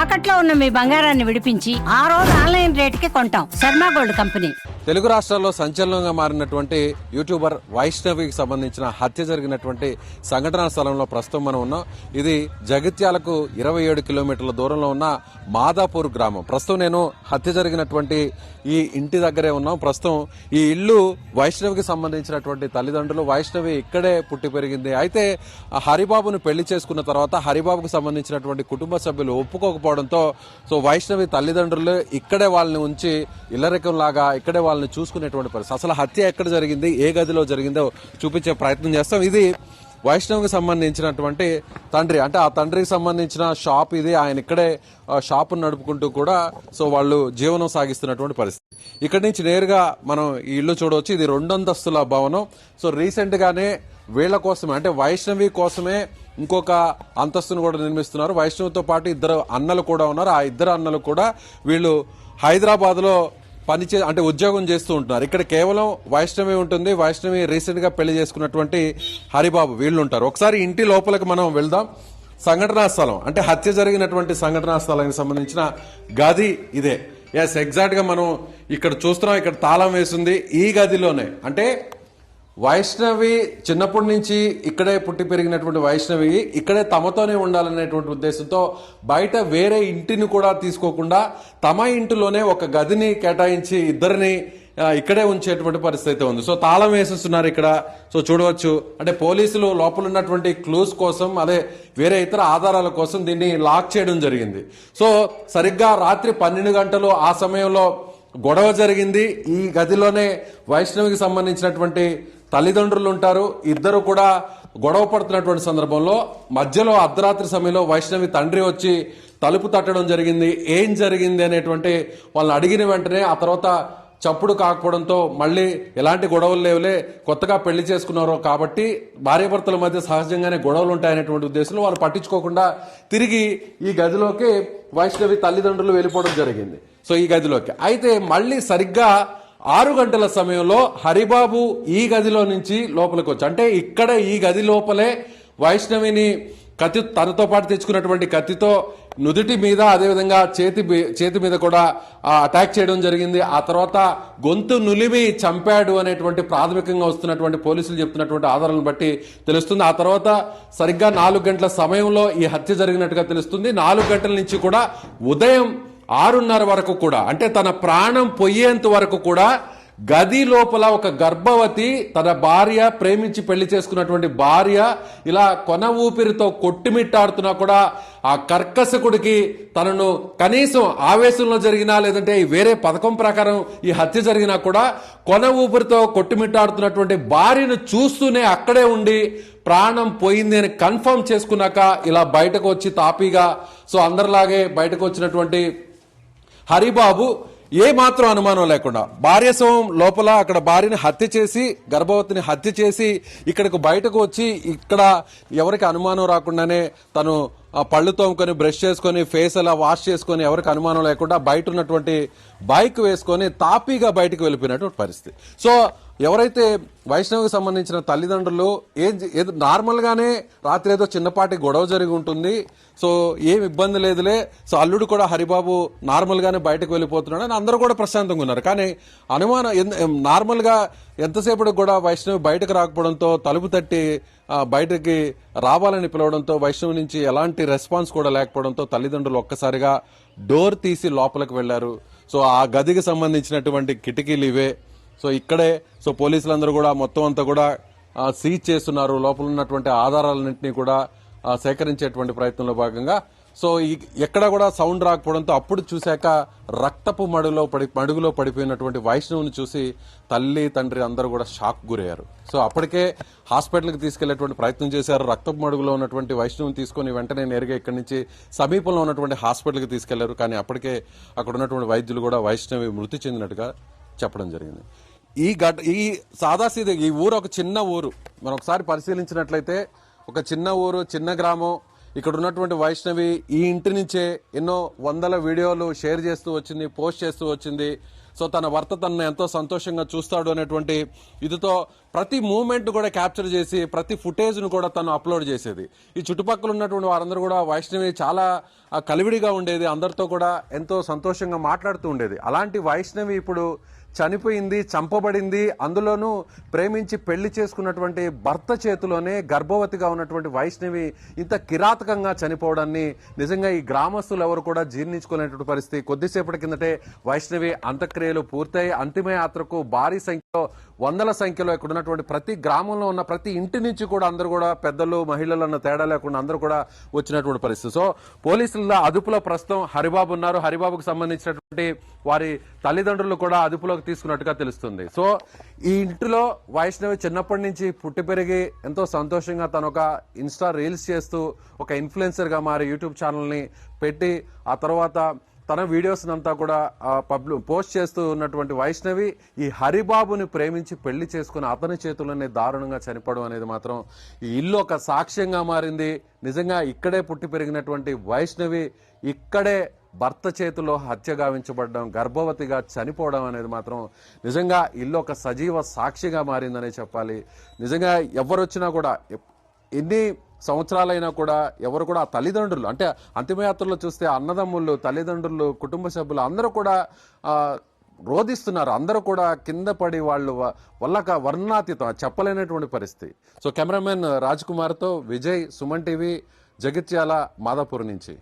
తాకట్లో ఉన్న మీ బంగారాన్ని విడిపించి ఆ రోజు ఆన్లైన్ రేటుకి కొంటాం. Sharma gold company. తెలుగు రాష్ట్రాల్లో సంచలనంగా మారినటువంటి యూట్యూబర్ వైష్ణవికి సంబంధించిన హత్య జరిగినటువంటి సంఘటనా స్థలంలో ప్రస్తుతం మనం ఉన్నాం. ఇది జగిత్యాలకు 27 కిలోమీటర్ల దూరంలో ఉన్న మాదాపూర్ గ్రామం. ప్రస్తుతం నేను హత్య జరిగినటువంటి ఈ ఇంటి దగ్గరే ఉన్నాం. ప్రస్తుతం ఈ ఇల్లు వైష్ణవికి సంబంధించినటువంటి తల్లిదండ్రులు. వైష్ణవి ఇక్కడే పుట్టి పెరిగింది. అయితే హరిబాబును పెళ్లి చేసుకున్న తర్వాత హరిబాబుకు సంబంధించినటువంటి కుటుంబ సభ్యులు ఒప్పుకోకపోవడంతో వైష్ణవి తల్లిదండ్రులు ఇక్కడే వాళ్ళని ఉంచి ఇల్లరికం లాగా ఇక్కడే వాళ్ళని చూసుకునేటువంటి పరిస్థితి. అసలు హత్య ఎక్కడ జరిగింది, ఏ గదిలో జరిగిందో చూపించే ప్రయత్నం చేస్తాం. ఇది వైష్ణవ్కి సంబంధించినటువంటి తండ్రి, అంటే ఆ తండ్రికి సంబంధించిన షాప్ ఇది. ఆయన ఇక్కడే షాప్ నడుపుకుంటూ కూడా వాళ్ళు జీవనం సాగిస్తున్నటువంటి పరిస్థితి. ఇక్కడి నుంచి నేరుగా మనం ఈ ఇల్లు చూడవచ్చు. ఇది 2 అంతస్తుల భవనం. రీసెంట్ గానే వీళ్ల కోసమే, అంటే వైష్ణవి కోసమే ఇంకొక అంతస్తును కూడా నిర్మిస్తున్నారు. వైష్ణవితో పాటు 2 అన్నలు కూడా ఉన్నారు. ఆ 2 అన్నలు కూడా వీళ్ళు హైదరాబాద్ లో అంటే ఉద్యోగం చేస్తూ ఉంటున్నారు. ఇక్కడ కేవలం వైష్ణవి ఉంటుంది. వైష్ణవి రీసెంట్ గా పెళ్లి చేసుకున్నటువంటి హరిబాబు వీళ్ళు ఉంటారు. ఒకసారి ఇంటి లోపలికి మనం వెళ్దాం. సంఘటనా స్థలం, అంటే హత్య జరిగినటువంటి సంఘటనా స్థలానికి సంబంధించిన గది ఇదే. ఎస్, ఎగ్జాక్ట్ గా మనం ఇక్కడ చూస్తున్నాం. ఇక్కడ తాళం వేసింది ఈ గదిలోనే. అంటే వైష్ణవి చిన్నప్పటి నుంచి ఇక్కడే పుట్టి పెరిగినటువంటి వైష్ణవి ఇక్కడే తమతోనే ఉండాలనేటువంటి ఉద్దేశంతో బయట వేరే ఇంటిని కూడా తీసుకోకుండా తమ ఇంటిలోనే ఒక గదిని కేటాయించి ఇద్దరిని ఇక్కడే ఉంచేటువంటి పరిస్థితి ఉంది. తాళం వేసేస్తున్నారు ఇక్కడ. చూడవచ్చు, అంటే పోలీసులు లోపల ఉన్నటువంటి క్లూస్ కోసం, అదే వేరే ఇతర ఆధారాల కోసం దీన్ని లాక్ చేయడం జరిగింది. సరిగ్గా రాత్రి 12 గంటలు ఆ సమయంలో గొడవ జరిగింది. ఈ గదిలోనే వైష్ణవికి సంబంధించినటువంటి తల్లిదండ్రులు ఉంటారు. ఇద్దరు కూడా గొడవ పడుతున్నటువంటి సందర్భంలో మధ్యలో అర్ధరాత్రి సమయంలో వైష్ణవి తండ్రి వచ్చి తలుపు తట్టడం జరిగింది. ఏం జరిగింది అనేటువంటి వాళ్ళని అడిగిన వెంటనే ఆ తర్వాత చప్పుడు కాకపోవడంతో మళ్ళీ ఎలాంటి గొడవలు లేవులే, కొత్తగా పెళ్లి చేసుకున్నారు కాబట్టి భార్యాభర్తల మధ్య సహజంగానే గొడవలు ఉంటాయనేటువంటి ఉద్దేశంలో వాళ్ళు పట్టించుకోకుండా తిరిగి ఈ గదిలోకి వైష్ణవి తల్లిదండ్రులు వెళ్ళిపోవడం జరిగింది. ఈ గదిలోకి అయితే మళ్ళీ సరిగ్గా 6 గంటల సమయంలో హరిబాబు ఈ గదిలో నుంచి లోపలికి వచ్చి, అంటే ఇక్కడ ఈ గది లోపలే వైష్ణవిని తనతో పాటు తెచ్చుకున్నటువంటి కత్తితో నుదుటి మీద, అదేవిధంగా చేతి మీద కూడా అటాక్ చేయడం జరిగింది. ఆ తర్వాత గొంతు నులిమి చంపాడు అనేటువంటి ప్రాథమికంగా వస్తున్నటువంటి పోలీసులు చెప్తున్నటువంటి ఆధారాలను బట్టి తెలుస్తుంది. ఆ తర్వాత సరిగ్గా 4 గంటల సమయంలో ఈ హత్య జరిగినట్టుగా తెలుస్తుంది. 4 గంటల నుంచి కూడా ఉదయం 6:30 వరకు కూడా, అంటే తన ప్రాణం పోయేంత వరకు కూడా గది లోపల ఒక గర్భవతి, తన భార్య, ప్రేమించి పెళ్లి చేసుకున్నటువంటి భార్య ఇలా కొన ఊపిరితో కొట్టుమిట్టాడుతున్నా కూడా ఆ కర్కశకుడికి తనను కనీసం ఆవేశంలో జరిగినా లేదంటే వేరే పథకం ప్రకారం ఈ హత్య జరిగినా కూడా కొన ఊపిరితో కొట్టుమిట్టాడుతున్నటువంటి భార్యను చూస్తూనే అక్కడే ఉండి ప్రాణం పోయింది అని కన్ఫర్మ్ చేసుకున్నాక ఇలా బయటకు వచ్చి తాపీగా అందరిలాగే బయటకు వచ్చినటువంటి హరిబాబు ఏ మాత్రం అనుమానం లేకుండా భార్య శవం లోపల అక్కడ భార్యని హత్య చేసి, గర్భవతిని హత్య చేసి ఇక్కడికి బయటకు వచ్చి ఇక్కడ ఎవరికి అనుమానం రాకుండానే తను పళ్ళు తోముకొని బ్రష్ చేసుకొని ఫేస్ అలా వాష్ చేసుకొని ఎవరికి అనుమానం లేకుండా బయట ఉన్నటువంటి బైక్ వేసుకొని తాపీగా బయటకు వెళ్ళిపోయినటువంటి పరిస్థితి. ఎవరైతే వైష్ణవికి సంబంధించిన తల్లిదండ్రులు నార్మల్ గానే రాత్రి ఏదో చిన్నపాటి గొడవ జరిగి ఉంటుంది, ఏం ఇబ్బంది లేదులే, అల్లుడు కూడా హరిబాబు నార్మల్ గానే బయటకు వెళ్ళిపోతున్నాడు అని అందరూ కూడా ప్రశాంతంగా ఉన్నారు. కానీ అనుమానం నార్మల్ గా ఎంతసేపటికి కూడా వైష్ణవి బయటకు రాకపోవడంతో తలుపు తట్టి బయటకి రావాలని పిలవడంతో వైష్ణవి నుంచి ఎలాంటి రెస్పాన్స్ కూడా లేకపోవడంతో తల్లిదండ్రులు ఒక్కసారిగా డోర్ తీసి లోపలికి వెళ్లారు. ఆ గదికి సంబంధించినటువంటి కిటికీలు ఇవే. ఇక్కడే పోలీసులందరూ కూడా మొత్తం అంతా కూడా సీజ్ చేస్తున్నారు. లోపల ఉన్నటువంటి ఆధారాలన్నింటినీ కూడా సేకరించేటువంటి ప్రయత్నంలో భాగంగా ఎక్కడ కూడా సౌండ్ రాకపోవడంతో అప్పుడు చూశాక రక్తపు మడుగులో పడిపోయినటువంటి వైష్ణవుని చూసి తల్లి తండ్రి అందరూ కూడా షాక్ గురయ్యారు. అప్పటికే హాస్పిటల్కి తీసుకెళ్లేటువంటి ప్రయత్నం చేశారు. రక్తపు మడుగులో ఉన్నటువంటి వైష్ణవుని తీసుకుని వెంటనే నేరుగా ఇక్కడి నుంచి సమీపంలో ఉన్నటువంటి హాస్పిటల్కి తీసుకెళ్లారు. కానీ అప్పటికే అక్కడ ఉన్నటువంటి వైద్యులు కూడా వైష్ణవి మృతి చెందినట్టుగా చెప్పడం జరిగింది. ఈ సాదాసీద ఈ ఊరు ఒక చిన్న ఊరు. మనం ఒకసారి పరిశీలించినట్లయితే ఒక చిన్న ఊరు, చిన్న గ్రామం. ఇక్కడ ఉన్నటువంటి వైష్ణవి ఈ ఇంటి నుంచే ఎన్నో వందల వీడియోలు షేర్ చేస్తూ వచ్చింది, పోస్ట్ చేస్తూ వచ్చింది. సో తన భర్త తనను ఎంతో సంతోషంగా చూస్తాడు అనేటువంటి ఇదితో ప్రతి మూమెంట్ కూడా క్యాప్చర్ చేసి ప్రతి ఫుటేజ్ ను కూడా తను అప్లోడ్ చేసేది. ఈ చుట్టుపక్కల ఉన్నటువంటి వారందరూ కూడా వైష్ణవి చాలా కలివిడిగా ఉండేది, అందరితో కూడా ఎంతో సంతోషంగా మాట్లాడుతూ ఉండేది. అలాంటి వైష్ణవి ఇప్పుడు చనిపోయింది, చంపబడింది. అందులోనూ ప్రేమించి పెళ్లి చేసుకున్నటువంటి భర్త చేతిలోనే గర్భవతిగా ఉన్నటువంటి వైష్ణవి ఇంత కిరాతకంగా చనిపోవడాన్ని నిజంగా ఈ గ్రామస్తులు ఎవరు కూడా జీర్ణించుకునేటువంటి పరిస్థితి. కొద్దిసేపటి కిందటే వైష్ణవి అంత్యక్రియలు పూర్తయి అంతిమయాత్రకు భారీ సంఖ్యలో, వందల సంఖ్యలో ఇక్కడ ఉన్నటువంటి ప్రతి గ్రామంలో ఉన్న ప్రతి ఇంటి నుంచి కూడా అందరూ కూడా పెద్దలు మహిళలు అన్న తేడా లేకుండా అందరూ కూడా వచ్చినటువంటి పరిస్థితి. సో పోలీసుల అదుపులో ప్రస్తుతం హరిబాబు ఉన్నారు. హరిబాబుకు సంబంధించినటువంటి వారి తల్లిదండ్రులు కూడా అదుపులోకి తీసుకున్నట్టుగా తెలుస్తుంది. సో ఈ ఇంటిలో వైష్ణవి చిన్నప్పటి నుంచి పుట్టి పెరిగి ఎంతో సంతోషంగా తను ఒక ఇన్స్టా రీల్స్ చేస్తూ ఒక ఇన్ఫ్లుయెన్సర్ గా మారి యూట్యూబ్ ఛానల్ ని పెట్టి ఆ తర్వాత తన వీడియోస్ అంతా కూడా పోస్ట్ చేస్తూ ఉన్నటువంటి వైష్ణవి ఈ హరిబాబుని ప్రేమించి పెళ్లి చేసుకుని అతని చేతుల్లోనే దారుణంగా చనిపోవడం అనేది మాత్రం ఈ ఇల్లు ఒక సాక్ష్యంగా మారింది. నిజంగా ఇక్కడే పుట్టి పెరిగినటువంటి వైష్ణవి ఇక్కడే భర్త చేతిలో హత్య గావించబడడం, గర్భవతిగా చనిపోవడం అనేది మాత్రం నిజంగా ఇల్లు ఒక సజీవ సాక్షిగా మారిందనే చెప్పాలి. నిజంగా ఎవరొచ్చినా కూడా ఎన్ని సంవత్సరాలైనా కూడా ఎవరు కూడా ఆ తల్లిదండ్రులు అంటే అంతిమయాత్రలో చూస్తే అన్నదమ్ముళ్ళు, తల్లిదండ్రులు, కుటుంబ సభ్యులు అందరూ కూడా రోధిస్తున్నారు. అందరూ కూడా కింద పడి వాళ్ళు వర్ణాతీతం చెప్పలేనటువంటి పరిస్థితి. సో కెమెరామెన్ రాజ్ కుమార్తో విజయ్, సుమన్ టీవీ, జగిత్యాల, మాదాపూర్ నుంచి.